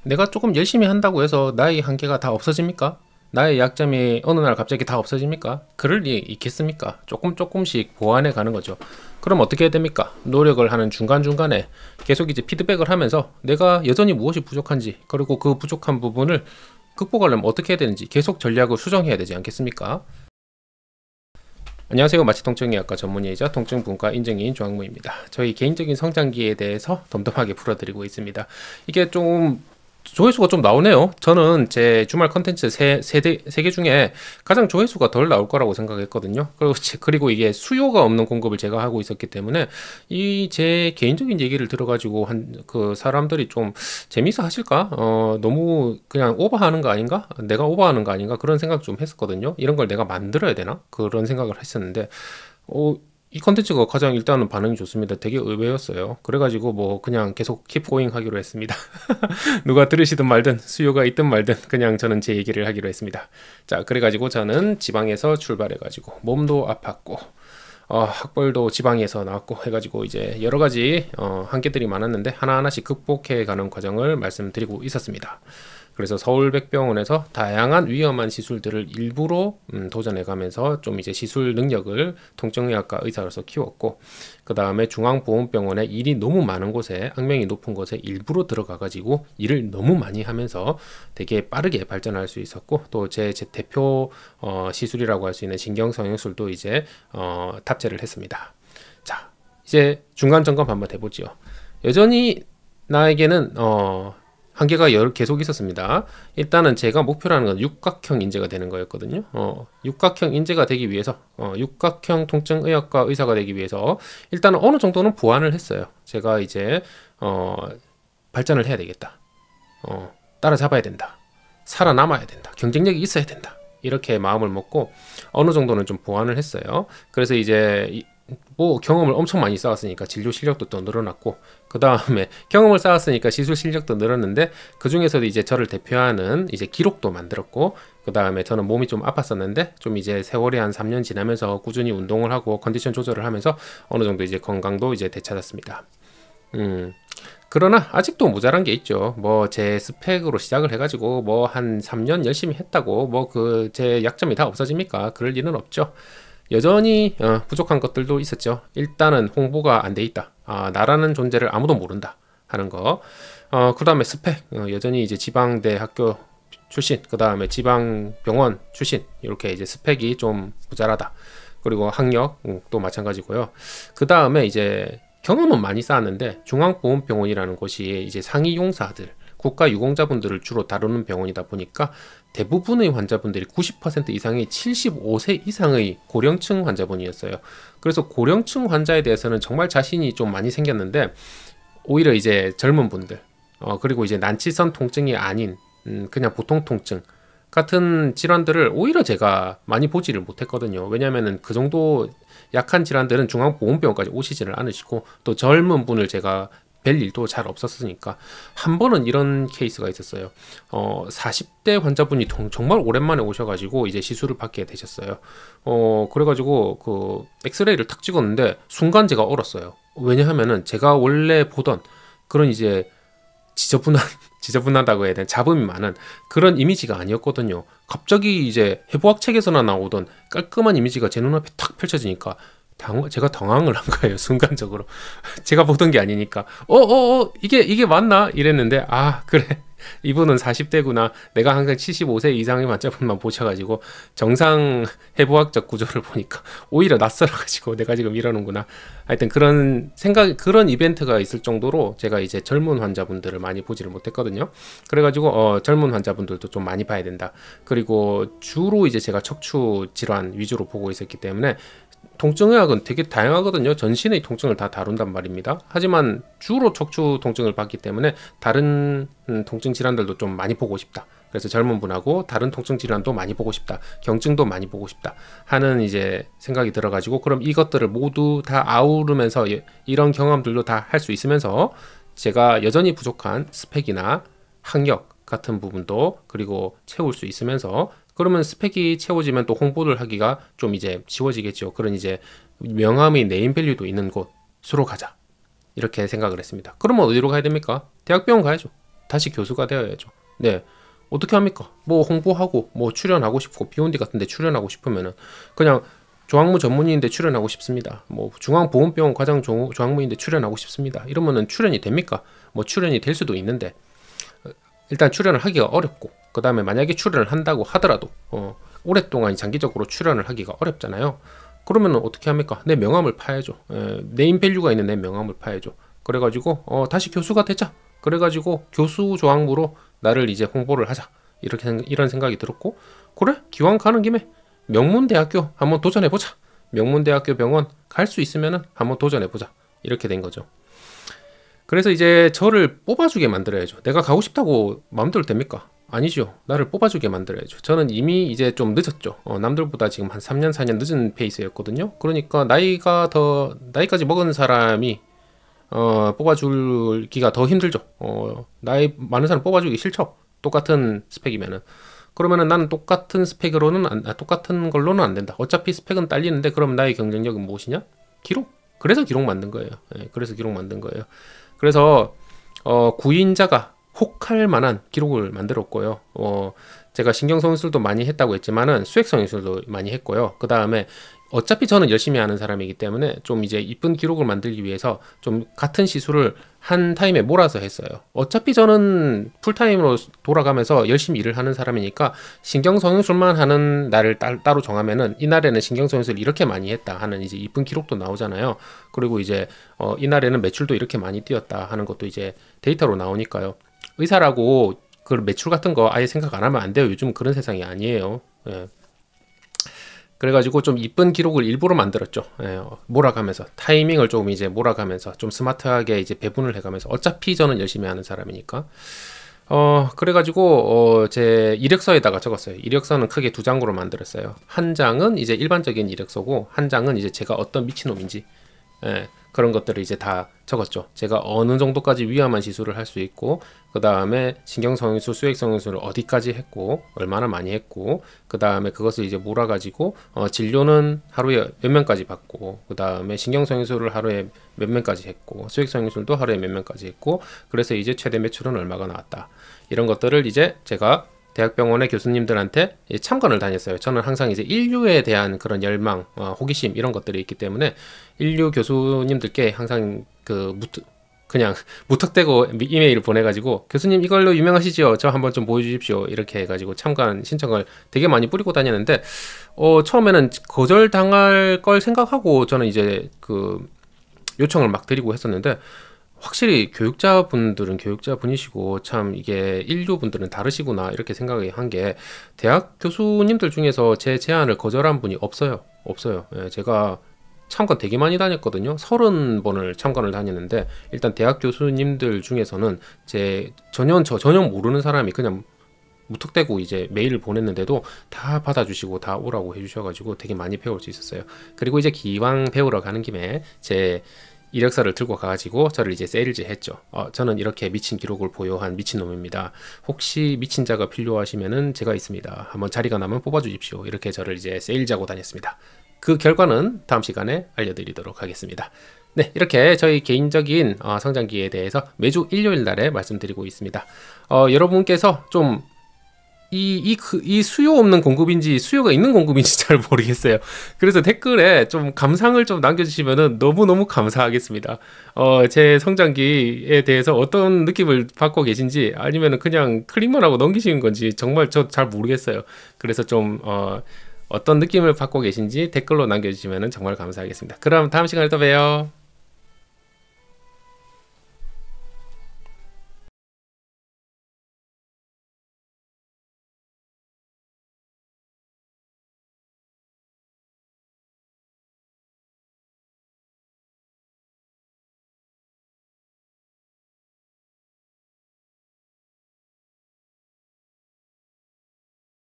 내가 조금 열심히 한다고 해서 나의 한계가 다 없어집니까? 나의 약점이 어느 날 갑자기 다 없어집니까? 그럴 리 있겠습니까? 조금씩 보완해 가는 거죠. 그럼 어떻게 해야 됩니까? 노력을 하는 중간중간에 계속 이제 피드백을 하면서 내가 여전히 무엇이 부족한지, 그리고 그 부족한 부분을 극복하려면 어떻게 해야 되는지 계속 전략을 수정해야 되지 않겠습니까? 안녕하세요. 마취통증의학과 전문의이자 통증분과 인증인 조항무입니다. 저희 개인적인 성장기에 대해서 덤덤하게 풀어드리고 있습니다. 이게 좀 조회수가 좀 나오네요. 저는 제 주말 컨텐츠 세 개 중에 가장 조회수가 덜 나올 거라고 생각했거든요. 그리고 이게 수요가 없는 공급을 제가 하고 있었기 때문에 이 제 개인적인 얘기를 들어가지고 그 사람들이 좀 재미있어 하실까? 너무 그냥 오버하는 거 아닌가? 내가 오버하는 거 아닌가? 그런 생각 좀 했었거든요. 이런 걸 내가 만들어야 되나? 그런 생각을 했었는데, 이 컨텐츠가 가장 일단은 반응이 좋습니다. 되게 의외였어요. 그래가지고 뭐 그냥 계속 킵 고잉 하기로 했습니다. 누가 들으시든 말든 수요가 있든 말든 그냥 저는 제 얘기를 하기로 했습니다. 자, 그래가지고 저는 지방에서 출발해가지고 몸도 아팠고 학벌도 지방에서 나왔고 해가지고 이제 여러 가지 한계들이 많았는데 하나하나씩 극복해 가는 과정을 말씀드리고 있었습니다. 그래서 서울백병원에서 다양한 위험한 시술들을 일부러 도전해 가면서 좀 이제 시술 능력을 통증의학과 의사로서 키웠고, 그 다음에 중앙보훈병원에 일이 너무 많은 곳에, 악명이 높은 곳에 일부러 들어가 가지고 일을 너무 많이 하면서 되게 빠르게 발전할 수 있었고, 또 제 대표 시술이라고 할 수 있는 신경성형술도 이제 탑재를 했습니다. 자, 이제 중간 점검 한번 해보지요. 여전히 나에게는 한계가 계속 있었습니다. 일단은 제가 목표라는 건 육각형 인재가 되는 거였거든요. 육각형 인재가 되기 위해서, 육각형 통증의학과 의사가 되기 위해서 일단은 어느 정도는 보완을 했어요. 제가 이제 발전을 해야 되겠다. 따라잡아야 된다. 살아남아야 된다. 경쟁력이 있어야 된다. 이렇게 마음을 먹고 어느 정도는 좀 보완을 했어요. 그래서 이제 뭐 경험을 엄청 많이 쌓았으니까 진료 실력도 또 늘어났고, 그 다음에 경험을 쌓았으니까 시술 실력도 늘었는데, 그 중에서도 이제 저를 대표하는 이제 기록도 만들었고, 그 다음에 저는 몸이 좀 아팠었는데 좀 이제 세월이 한 3년 지나면서 꾸준히 운동을 하고 컨디션 조절을 하면서 어느 정도 이제 건강도 이제 되찾았습니다. 그러나 아직도 모자란 게 있죠. 뭐 제 스펙으로 시작을 해가지고 뭐 한 3년 열심히 했다고 뭐 그 제 약점이 다 없어집니까? 그럴 리는 없죠. 여전히 부족한 것들도 있었죠. 일단은 홍보가 안 돼 있다. 나라는 존재를 아무도 모른다 하는 거. 그 다음에 스펙, 여전히 이제 지방대 학교 출신, 그 다음에 지방병원 출신, 이렇게 이제 스펙이 좀 모자라다. 그리고 학력도 마찬가지고요. 그 다음에 이제 경험은 많이 쌓았는데 중앙보훈병원이라는 곳이 이제 상위 용사들, 국가 유공자분들을 주로 다루는 병원이다 보니까 대부분의 환자분들이 90% 이상이 75세 이상의 고령층 환자분이었어요. 그래서 고령층 환자에 대해서는 정말 자신이 좀 많이 생겼는데, 오히려 이제 젊은 분들, 그리고 이제 난치성 통증이 아닌 그냥 보통 통증 같은 질환들을 오히려 제가 많이 보지를 못했거든요. 왜냐면은 그 정도 약한 질환들은 중앙보훈병원까지 오시지를 않으시고, 또 젊은 분을 제가 뵐 일도 잘 없었으니까. 한 번은 이런 케이스가 있었어요. 40대 환자분이 정말 오랜만에 오셔가지고 이제 시술을 받게 되셨어요. 그래가지고 그 엑스레이를 탁 찍었는데 순간 제가 얼었어요. 왜냐하면은 제가 원래 보던 그런 이제 지저분하다고 해야 되나, 잡음이 많은 그런 이미지가 아니었거든요. 갑자기 이제 해부학 책에서나 나오던 깔끔한 이미지가 제 눈앞에 탁 펼쳐지니까 제가 당황을 한 거예요. 순간적으로. 제가 보던 게 아니니까 이게 맞나 이랬는데, 그래, 이분은 40대구나. 내가 항상 75세 이상의 환자분만 보셔가지고 정상 해부학적 구조를 보니까 오히려 낯설어가지고 내가 지금 이러는구나. 하여튼 그런 이벤트가 있을 정도로 제가 이제 젊은 환자분들을 많이 보지를 못했거든요. 그래가지고 젊은 환자분들도 좀 많이 봐야 된다. 그리고 주로 이제 제가 척추 질환 위주로 보고 있었기 때문에 통증의학은 되게 다양하거든요. 전신의 통증을 다 다룬단 말입니다. 하지만 주로 척추 통증을 받기 때문에 다른 통증 질환들도 좀 많이 보고 싶다. 그래서 젊은 분하고 다른 통증 질환도 많이 보고 싶다. 경증도 많이 보고 싶다 하는 이제 생각이 들어가지고, 그럼 이것들을 모두 다 아우르면서 이런 경험들도 다 할 수 있으면서 제가 여전히 부족한 스펙이나 학력 같은 부분도 그리고 채울 수 있으면서, 그러면 스펙이 채워지면 또 홍보를 하기가 좀 이제 쉬워지겠죠. 그런 이제 명함의 네임밸류도 있는 곳으로 가자, 이렇게 생각을 했습니다. 그러면 어디로 가야 됩니까? 대학병원 가야죠. 다시 교수가 되어야죠. 네. 어떻게 합니까? 뭐 홍보하고 뭐 출연하고 싶고 비욘디 같은 데 출연하고 싶으면은 그냥 조항무 전문의인데 출연하고 싶습니다. 뭐 중앙보건병원 과장 조항무인데 출연하고 싶습니다. 이러면은 출연이 됩니까? 뭐 출연이 될 수도 있는데 일단 출연을 하기가 어렵고 그 다음에 만약에 출연을 한다고 하더라도 오랫동안 장기적으로 출연을 하기가 어렵잖아요. 그러면 어떻게 합니까? 내 명함을 파야죠. 네임밸류가 있는 내 명함을 파야죠. 그래가지고 다시 교수가 되자. 그래가지고 교수 조항무로 나를 이제 홍보를 하자. 이런 생각이 들었고, 그래 기왕 가는 김에 명문대학교 한번 도전해보자. 명문대학교 병원 갈 수 있으면은 한번 도전해보자. 이렇게 된 거죠. 그래서 이제 저를 뽑아주게 만들어야죠. 내가 가고 싶다고 마음대로 됩니까? 아니죠. 나를 뽑아주게 만들어야죠. 저는 이미 이제 좀 늦었죠. 남들보다 지금 한 3년 4년 늦은 페이스였거든요. 그러니까 나이까지 먹은 사람이 뽑아주기가 더 힘들죠. 나이 많은 사람 뽑아주기 싫죠. 똑같은 스펙이면은. 그러면은 나는 똑같은 걸로는 안 된다. 어차피 스펙은 딸리는데 그럼 나의 경쟁력은 무엇이냐? 기록. 그래서 기록 만든 거예요. 그래서 기록 만든 거예요. 그래서 구인자가 혹할 만한 기록을 만들었고요. 제가 신경성술도 많이 했다고 했지만은 수액성술도 많이 했고요. 그 다음에 어차피 저는 열심히 하는 사람이기 때문에 좀 이제 이쁜 기록을 만들기 위해서 좀 같은 시술을 한 타임에 몰아서 했어요. 어차피 저는 풀타임으로 돌아가면서 열심히 일을 하는 사람이니까 신경성형술만 하는 날을 따로 정하면은 이날에는 신경성형술 이렇게 많이 했다 하는 이제 이쁜 기록도 나오잖아요. 그리고 이제 이날에는 매출도 이렇게 많이 뛰었다 하는 것도 이제 데이터로 나오니까요. 의사라고 그 매출 같은 거 아예 생각 안 하면 안 돼요. 요즘 그런 세상이 아니에요. 예. 그래가지고 좀 이쁜 기록을 일부러 만들었죠. 몰아가면서 타이밍을 좀 이제 몰아가면서 좀 스마트하게 이제 배분을 해가면서 어차피 저는 열심히 하는 사람이니까 그래가지고 제 이력서에다가 적었어요. 이력서는 크게 두 장으로 만들었어요. 한 장은 이제 일반적인 이력서고 한 장은 이제 제가 어떤 미친놈인지 그런 것들을 이제 다 적었죠. 제가 어느 정도까지 위험한 시술을 할 수 있고 그 다음에 신경성형술, 수액성형술을 어디까지 했고 얼마나 많이 했고 그 다음에 그것을 이제 몰아가지고 진료는 하루에 몇 명까지 받고 그 다음에 신경성형술을 하루에 몇 명까지 했고 수액성형술도 하루에 몇 명까지 했고 그래서 이제 최대 매출은 얼마가 나왔다. 이런 것들을 이제 제가 대학병원의 교수님들한테 참관을 다녔어요. 저는 항상 이제 인류에 대한 그런 열망, 호기심 이런 것들이 있기 때문에 인류 교수님들께 항상 그냥 무턱대고 이메일을 보내가지고 교수님 이걸로 유명하시죠? 저 한번 좀 보여주십시오. 이렇게 해가지고 참관 신청을 되게 많이 뿌리고 다녔는데 처음에는 거절당할 걸 생각하고 저는 이제 그 요청을 막 드리고 했었는데 확실히 교육자분들은 교육자분이시고 참 이게 인류분들은 다르시구나 이렇게 생각을 한 게 대학 교수님들 중에서 제 제안을 거절한 분이 없어요. 제가 참관 되게 많이 다녔거든요. 30번을 참관을 다녔는데 일단 대학 교수님들 중에서는 저 전혀 모르는 사람이 그냥 무턱대고 이제 메일을 보냈는데도 다 받아주시고 다 오라고 해주셔가지고 되게 많이 배울 수 있었어요. 그리고 이제 기왕 배우러 가는 김에 제 이력서를 들고 가가지고 저를 이제 세일즈 했죠. 저는 이렇게 미친 기록을 보유한 미친놈입니다. 혹시 미친 자가 필요하시면은 제가 있습니다. 한번 자리가 나면 뽑아주십시오. 이렇게 저를 이제 세일즈하고 다녔습니다. 그 결과는 다음 시간에 알려드리도록 하겠습니다. 네, 이렇게 저희 개인적인 성장기에 대해서 매주 일요일 날에 말씀드리고 있습니다. 여러분께서 좀 이 수요 없는 공급인지 수요가 있는 공급인지 잘 모르겠어요. 그래서 댓글에 좀 감상을 좀 남겨주시면은 너무너무 감사하겠습니다. 제 성장기에 대해서 어떤 느낌을 받고 계신지 아니면은 그냥 클릭만 하고 넘기시는 건지 정말 저 잘 모르겠어요. 그래서 좀 어떤 느낌을 받고 계신지 댓글로 남겨주시면은 정말 감사하겠습니다. 그럼 다음 시간에 또 봬요.